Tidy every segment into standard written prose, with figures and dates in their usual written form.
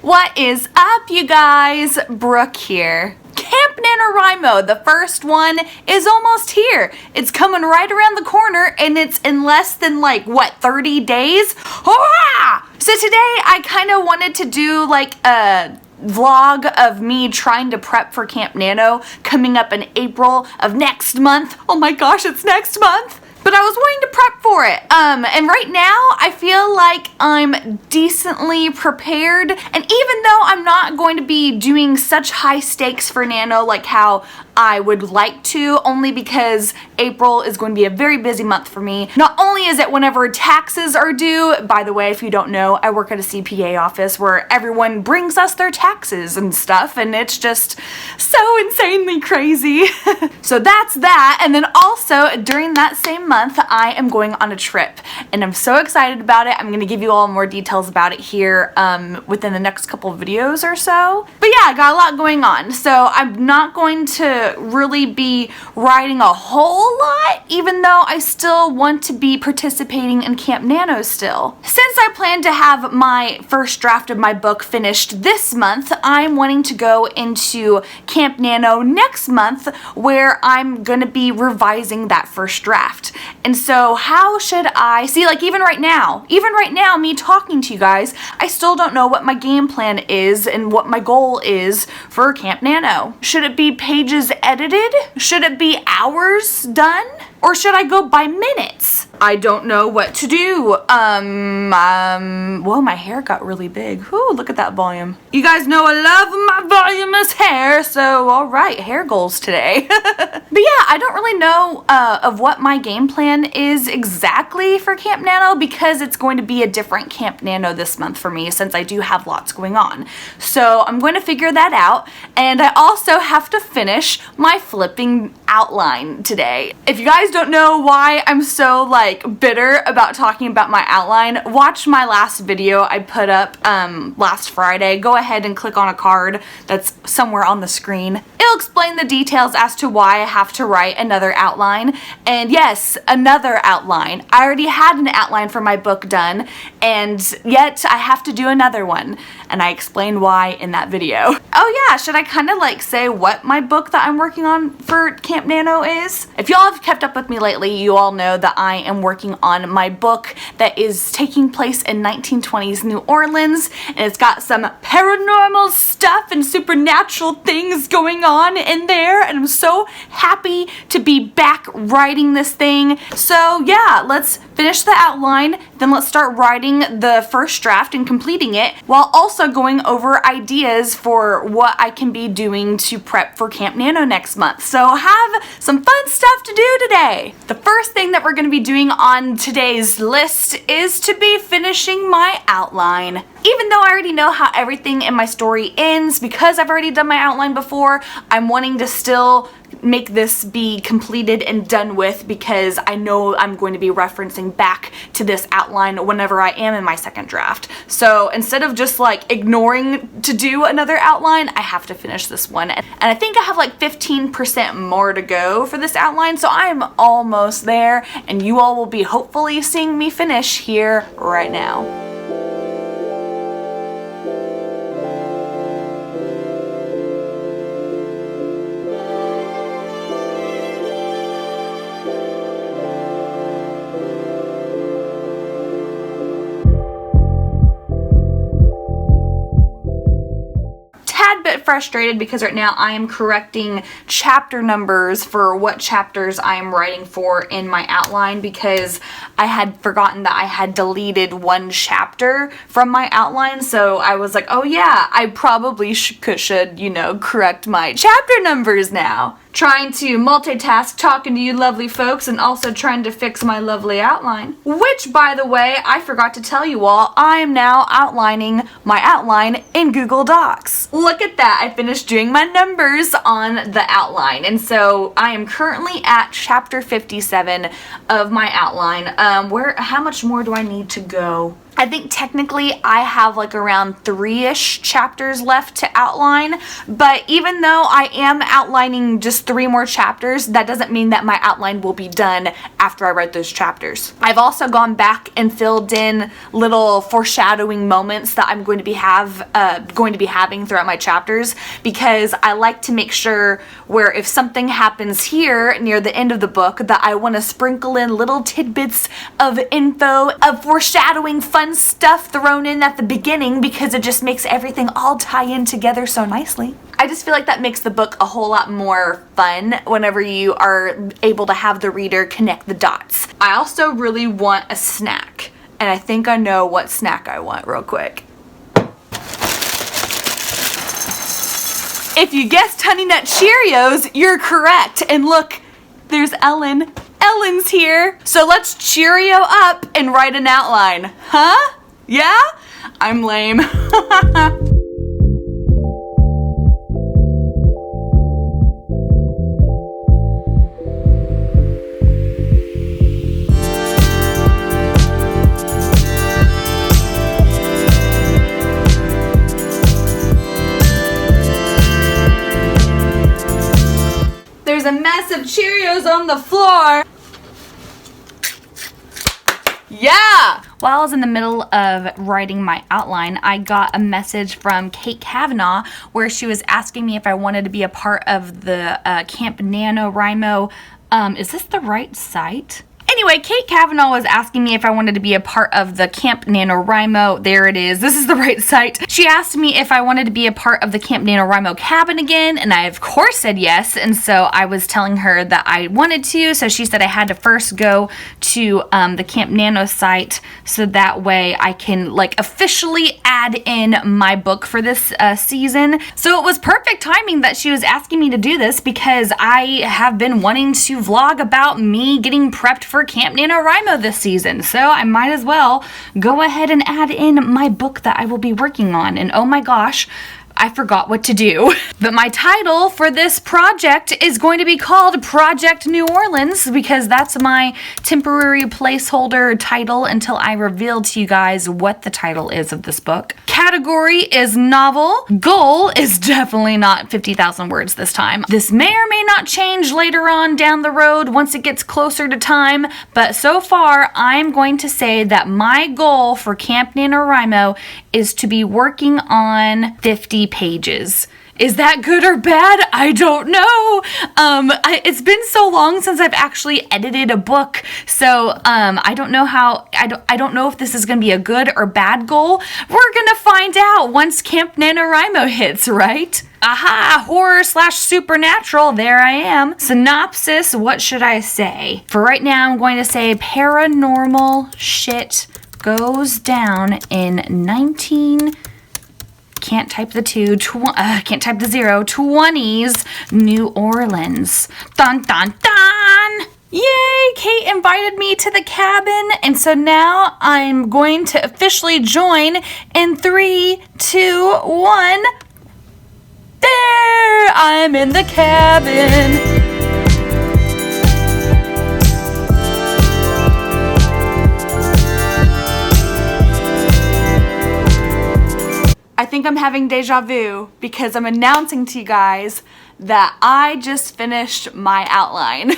What is up, you guys? Brooke here. Camp NaNoWriMo, the first one, is almost here. It's coming right around the corner, and it's in less than 30 days? Hurrah! So today I kind of wanted to do a vlog of me trying to prep for Camp Nano coming up in April of next month. Oh my gosh, it's next month! But I was wanting to prep for it. And right now I feel like I'm decently prepared. And even though I'm not going to be doing such high stakes for Nano like how I would like to, only because April is going to be a very busy month for me. Not only is it whenever taxes are due, by the way, if you don't know, I work at a CPA office where everyone brings us their taxes and stuff, and it's just so insanely crazy. So that's that. And then also during that same month, I am going on a trip, and I'm so excited about it. I'm going to give you all more details about it here within the next couple of videos or so. But yeah, I got a lot going on, so I'm not going to really be writing a whole lot, even though I still want to be participating in Camp Nano still. Since I plan to have my first draft of my book finished this month, I'm wanting to go into Camp Nano next month, where I'm going to be revising that first draft. And so how should I, see, even right now, me talking to you guys, I still don't know what my game plan is and what my goal is for Camp Nano. Should it be pages edited? Should it be hours done? Or should I go by minutes? I don't know what to do. Whoa, my hair got really big. Whew, look at that volume. You guys know I love my voluminous hair, so alright, hair goals today. But yeah, I don't really know of what my game plan is exactly for Camp Nano, because it's going to be a different Camp Nano this month for me, since I do have lots going on. So I'm going to figure that out, and I also have to finish my flipping outline today. If you guys don't know why I'm so bitter about talking about my outline, watch my last video I put up last Friday. Go ahead and click on a card that's somewhere on the screen. It'll explain the details as to why I have to write another outline. And yes, another outline. I already had an outline for my book done, and yet I have to do another one. And I explained why in that video. Oh yeah, should I kind of say what my book that I'm working on for Camp Nano is? If y'all have kept up with me lately, you all know that I am working on my book that is taking place in 1920s New Orleans, and it's got some paranormal stuff and supernatural things going on in there, and I'm so happy to be back writing this thing. So yeah, let's finish the outline, then let's start writing the first draft and completing it, while also going over ideas for what I can be doing to prep for Camp Nano next month. So have some fun stuff to do today. The first thing that we're going to be doing on today's list is to be finishing my outline. Even though I already know how everything in my story ends, because I've already done my outline before, I'm wanting to still make this be completed and done with, because I know I'm going to be referencing back to this outline whenever I am in my second draft. So instead of just ignoring to do another outline, I have to finish this one. And I think I have 15% more to go for this outline, so I'm almost there, and you all will be hopefully seeing me finish here right now. Bit frustrated because right now I am correcting chapter numbers for what chapters I am writing for in my outline, because I had forgotten that I had deleted one chapter from my outline. So I was like, oh yeah, I probably should correct my chapter numbers now. Trying to multitask, talking to you lovely folks, and also trying to fix my lovely outline. Which, by the way, I forgot to tell you all, I am now outlining my outline in Google Docs. Look at that, I finished doing my numbers on the outline, and so I am currently at chapter 57 of my outline. How much more do I need to go? I think technically I have like around 3-ish chapters left to outline, but even though I am outlining just 3 more chapters, that doesn't mean that my outline will be done after I write those chapters. I've also gone back and filled in little foreshadowing moments that I'm going to be having throughout my chapters, because I like to make sure where if something happens here near the end of the book, that I want to sprinkle in little tidbits of info, of foreshadowing, fun stuff thrown in at the beginning, because it just makes everything all tie in together so nicely. I just feel like that makes the book a whole lot more fun whenever you are able to have the reader connect the dots. I also really want a snack, and I think I know what snack I want real quick. If you guessed Honey Nut Cheerios, you're correct. And look, there's Ellen. Ellen's here. So let's Cheerio up and write an outline. Huh? Yeah? I'm lame. There's a mess of Cheerios on the floor. Yeah! While I was in the middle of writing my outline, I got a message from Kate Kavanaugh where she was asking me if I wanted to be a part of the Camp NaNoWriMo. Is this the right site? Anyway, Kate Kavanaugh was asking me if I wanted to be a part of the Camp NaNoWriMo. There it is. This is the right site. She asked me if I wanted to be a part of the Camp NaNoWriMo cabin again, and I of course said yes. And so I was telling her that I wanted to. So she said I had to first go to the Camp Nano site, so that way I can like officially add in my book for this season. So it was perfect timing that she was asking me to do this, because I have been wanting to vlog about me getting prepped for Camp NaNoWriMo this season, so I might as well go ahead and add in my book that I will be working on. And oh my gosh, I forgot what to do. But my title for this project is going to be called Project New Orleans, because that's my temporary placeholder title until I reveal to you guys what the title is of this book. Category is novel. Goal is definitely not 50,000 words this time. This may or may not change later on down the road once it gets closer to time, but so far I'm going to say that my goal for Camp NaNoWriMo is to be working on 50 pages. Is that good or bad? I don't know. It's been so long since I've actually edited a book, so I don't know I don't know if this is going to be a good or bad goal. We're gonna find out once Camp NaNoWriMo hits, right? Aha, horror / supernatural, there I am. Synopsis, what should I say? For right now, I'm going to say paranormal shit goes down in 20s, New Orleans. Dun dun dun! Yay! Kate invited me to the cabin, and so now I'm going to officially join in 3, 2, 1. There! I'm in the cabin. I think I'm having deja vu because I'm announcing to you guys that I just finished my outline.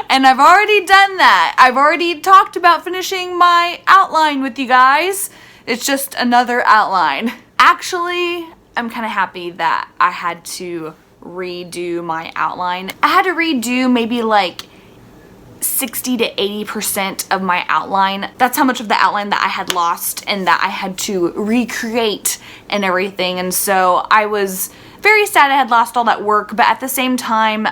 And I've already done that. I've already talked about finishing my outline with you guys. It's just another outline. Actually, I'm kind of happy that I had to redo my outline. I had to redo maybe like 60 to 80% of my outline. That's how much of the outline that I had lost and that I had to recreate and everything. And so I was very sad I had lost all that work, but at the same time,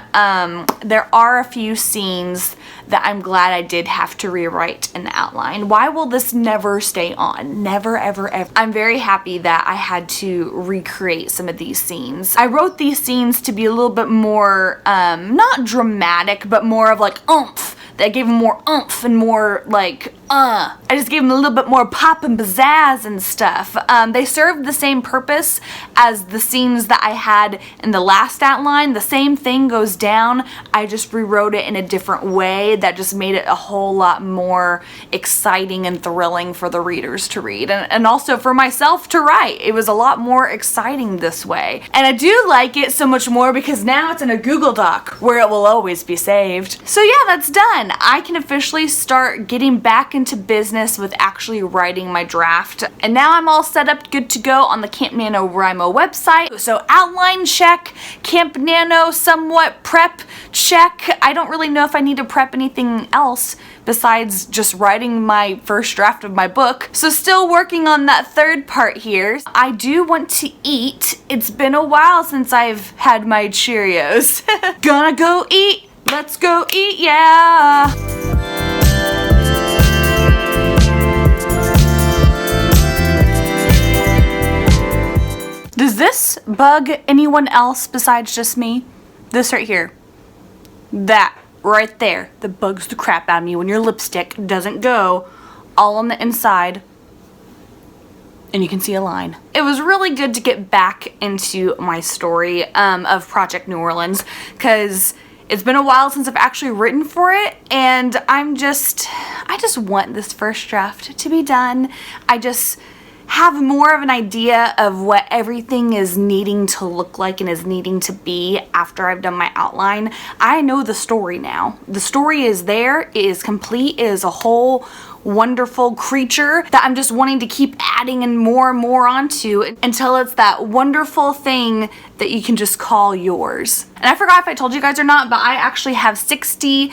there are a few scenes that I'm glad I did have to rewrite in the outline. Why will this never stay on? Never, ever, ever. I'm very happy that I had to recreate some of these scenes. I wrote these scenes to be a little bit more, not dramatic, but more of like oomph. That gave them more oomph and more like I just gave them a little bit more pop and pizzazz and stuff. They served the same purpose as the scenes that I had in the last outline. The same thing goes down. I just rewrote it in a different way that just made it a whole lot more exciting and thrilling for the readers to read, and also for myself to write. It was a lot more exciting this way. And I do like it so much more because now it's in a Google Doc where it will always be saved. So yeah, that's done. I can officially start getting back into business with actually writing my draft. And now I'm all set up, good to go on the Camp NaNoWriMo website. So outline check, Camp Nano somewhat prep check. I don't really know if I need to prep anything else besides just writing my first draft of my book. So still working on that third part here. I do want to eat. It's been a while since I've had my Cheerios. Gonna go eat. Let's go eat, yeah. Does this bug anyone else besides just me? This right here. That right there. That bugs the crap out of me when your lipstick doesn't go all on the inside and you can see a line. It was really good to get back into my story of Project New Orleans because it's been a while since I've actually written for it, and I just want this first draft to be done. I just have more of an idea of what everything is needing to look like and is needing to be after I've done my outline. I know the story now. The story is there, it is complete, it is a whole wonderful creature that I'm just wanting to keep adding and more onto until it's that wonderful thing that you can just call yours. And I forgot if I told you guys or not, but I actually have 60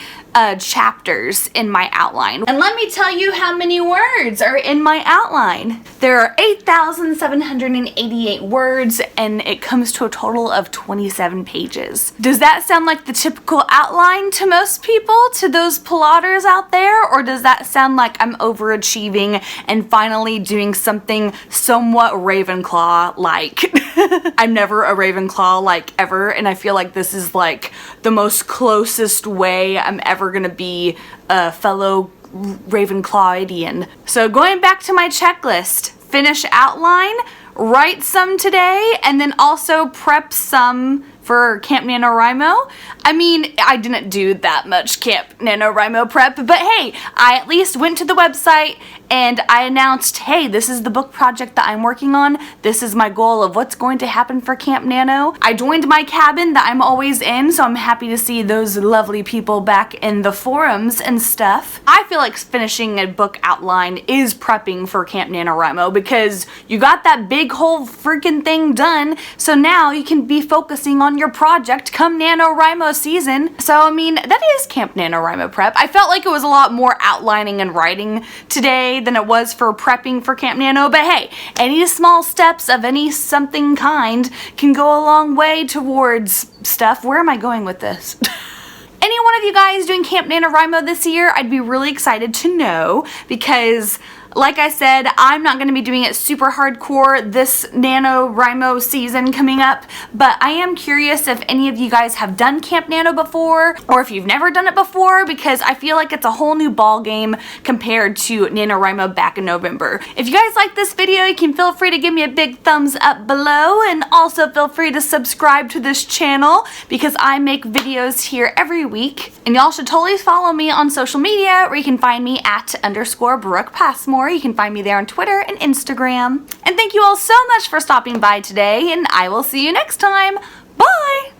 chapters in my outline. And let me tell you how many words are in my outline. There are 8,788 words, and it comes to a total of 27 pages. Does that sound like the typical outline to most people, to those plotters out there? Or does that sound like I'm overachieving and finally doing something somewhat Ravenclaw-like? I'm never a Ravenclaw-like ever, and I feel like this is like the most closest way I'm ever gonna be a fellow Ravenclawidian. So going back to my checklist, finish outline, write some today, and then also prep some for Camp NaNoWriMo. I mean, I didn't do that much Camp NaNoWriMo prep, but hey, I at least went to the website and I announced, hey, this is the book project that I'm working on. This is my goal of what's going to happen for Camp Nano. I joined my cabin that I'm always in, so I'm happy to see those lovely people back in the forums and stuff. I feel like finishing a book outline is prepping for Camp NaNoWriMo because you got that big whole freaking thing done, so now you can be focusing on your project come NaNoWriMo season. So I mean, that is Camp NaNoWriMo prep. I felt like it was a lot more outlining and writing today than it was for prepping for Camp Nano, but hey, any small steps of any something kind can go a long way towards stuff. Where am I going with this? Any one of you guys doing Camp NaNoWriMo this year, I'd be really excited to know because like I said, I'm not going to be doing it super hardcore this NaNoWriMo season coming up, but I am curious if any of you guys have done Camp Nano before, or if you've never done it before, because I feel like it's a whole new ball game compared to NaNoWriMo back in November. If you guys like this video, you can feel free to give me a big thumbs up below, and also feel free to subscribe to this channel because I make videos here every week. And y'all should totally follow me on social media, where you can find me at _Brooke Passmore. You can find me there on Twitter and Instagram. And thank you all so much for stopping by today, and I will see you next time. Bye!